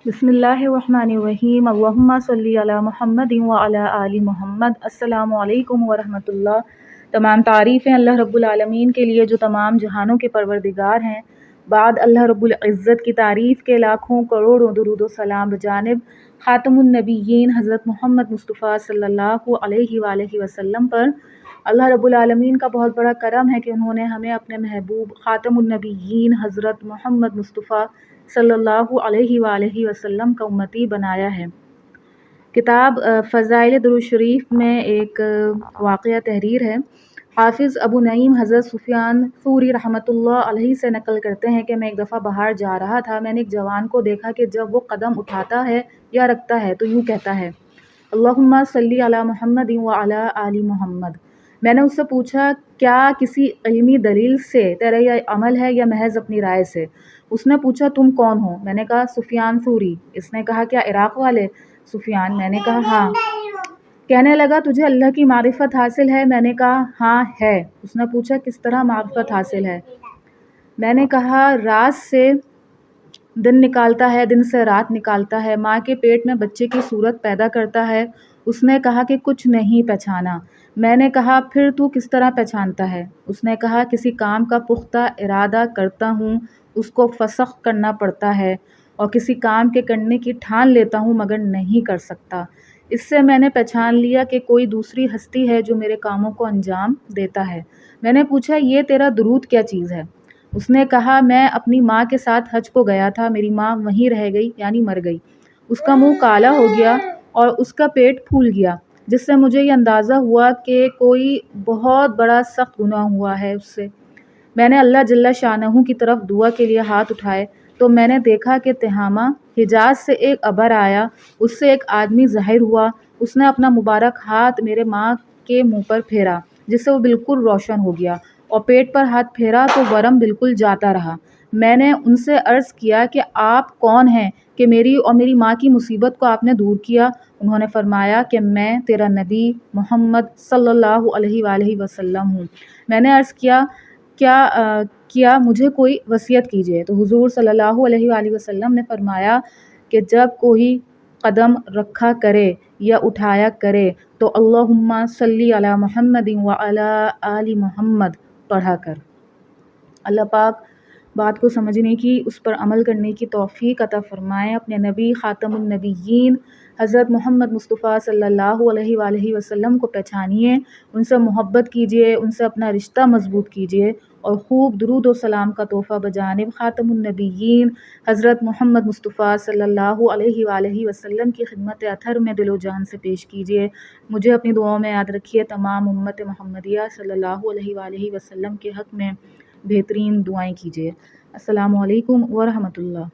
بسم اللہ الرحمن الرحیم اللہم صلی علی محمد وعلی آل محمد۔ السلام علیکم ورحمۃ اللہ۔ تمام تعریفیں اللہ رب العالمین کے لیے جو تمام جہانوں کے پروردگار ہیں۔ بعد اللہ رب العزت کی تعریف کے لاکھوں کروڑوں درود و سلام بجانب خاتم النبیین حضرت محمد مصطفیٰ صلی اللہ علیہ وآلہ وسلم پر۔ اللہ رب العالمین کا بہت بڑا کرم ہے کہ انہوں نے ہمیں اپنے محبوب خاتم النبیین حضرت محمد مصطفیٰ صلی اللہ علیہ وآلہ وسلم کا امتی بنایا ہے۔ کتاب فضائل درود شریف میں ایک واقعہ تحریر ہے۔ حافظ ابو نعیم حضرت سفیان ثوری رحمۃ اللہ علیہ سے نقل کرتے ہیں کہ میں ایک دفعہ باہر جا رہا تھا، میں نے ایک جوان کو دیکھا کہ جب وہ قدم اٹھاتا ہے یا رکھتا ہے تو یوں کہتا ہے، اللہم صلی علی محمد وعلی آل محمد۔ میں نے اس سے پوچھا، کیا کسی علمی دلیل سے تیرا یہ عمل ہے یا محض اپنی رائے سے؟ اس نے پوچھا، تم کون ہو؟ میں نے کہا، سفیان ثوری۔ اس نے کہا، کیا عراق والے؟ سفیان۔ میں نے کہا، ہاں۔ کہنے لگا، تجھے اللہ کی معرفت حاصل ہے؟ میں نے کہا، ہاں ہے۔ اس نے پوچھا، کس طرح معرفت حاصل ہے؟ میں نے کہا، رات سے دن نکالتا ہے، دن سے رات نکالتا ہے، ماں کے پیٹ میں بچے کی صورت پیدا کرتا ہے۔ اس نے کہا کہ کچھ نہیں پہچانا۔ میں نے کہا، پھر تو کس طرح پہچانتا ہے؟ اس نے کہا، کسی کام کا پختہ ارادہ کرتا ہوں، اس کو فسخ کرنا پڑتا ہے، اور کسی کام کے کرنے کی ٹھان لیتا ہوں مگر نہیں کر سکتا۔ اس سے میں نے پہچان لیا کہ کوئی دوسری ہستی ہے جو میرے کاموں کو انجام دیتا ہے۔ میں نے پوچھا، یہ تیرا درود کیا چیز ہے؟ اس نے کہا، میں اپنی ماں کے ساتھ حج کو گیا تھا، میری ماں وہیں رہ گئی یعنی مر گئی۔ اس کا منہ کالا ہو گیا اور اس کا پیٹ پھول گیا، جس سے مجھے یہ اندازہ ہوا کہ کوئی بہت بڑا سخت گناہ ہوا ہے اس سے۔ میں نے اللہ جل شانہ کی طرف دعا کے لیے ہاتھ اٹھائے تو میں نے دیکھا کہ تہامہ حجاز سے ایک ابر آیا، اس سے ایک آدمی ظاہر ہوا۔ اس نے اپنا مبارک ہاتھ میرے ماں کے منہ پر پھیرا، جس سے وہ بالکل روشن ہو گیا، اور پیٹ پر ہاتھ پھیرا تو ورم بالکل جاتا رہا۔ میں نے ان سے عرض کیا کہ آپ کون ہیں کہ میری اور میری ماں کی مصیبت کو آپ نے دور کیا؟ انہوں نے فرمایا کہ میں تیرا نبی محمد صلی اللہ علیہ وآلہ وسلم ہوں۔ میں نے عرض کیا مجھے کوئی وصیت کیجیے، تو حضور صلی اللہ علیہ وآلہ وسلم نے فرمایا کہ جب کوئی قدم رکھا کرے یا اٹھایا کرے تو اللہم صلی علی محمد وعلی آل محمد پڑھا کر۔ اللہ پاک بات کو سمجھنے کی، اس پر عمل کرنے کی توفیق عطا فرمائے۔ اپنے نبی خاتم النبیین حضرت محمد مصطفیٰ صلی اللہ علیہ وآلہ وسلم کو پہچانیے، ان سے محبت کیجیے، ان سے اپنا رشتہ مضبوط کیجیے، اور خوب درود و سلام کا تحفہ بجانب خاتم النبیین حضرت محمد مصطفیٰ صلی اللہ علیہ وآلہ وسلم کی خدمت اطہر میں دل و جان سے پیش کیجیے۔ مجھے اپنی دعاؤں میں یاد رکھیے۔ تمام امت محمدیہ صلی اللہ علیہ وآلہ وسلم کے حق میں بہترین دعائیں کیجیے۔ السلام علیکم ورحمۃ اللہ۔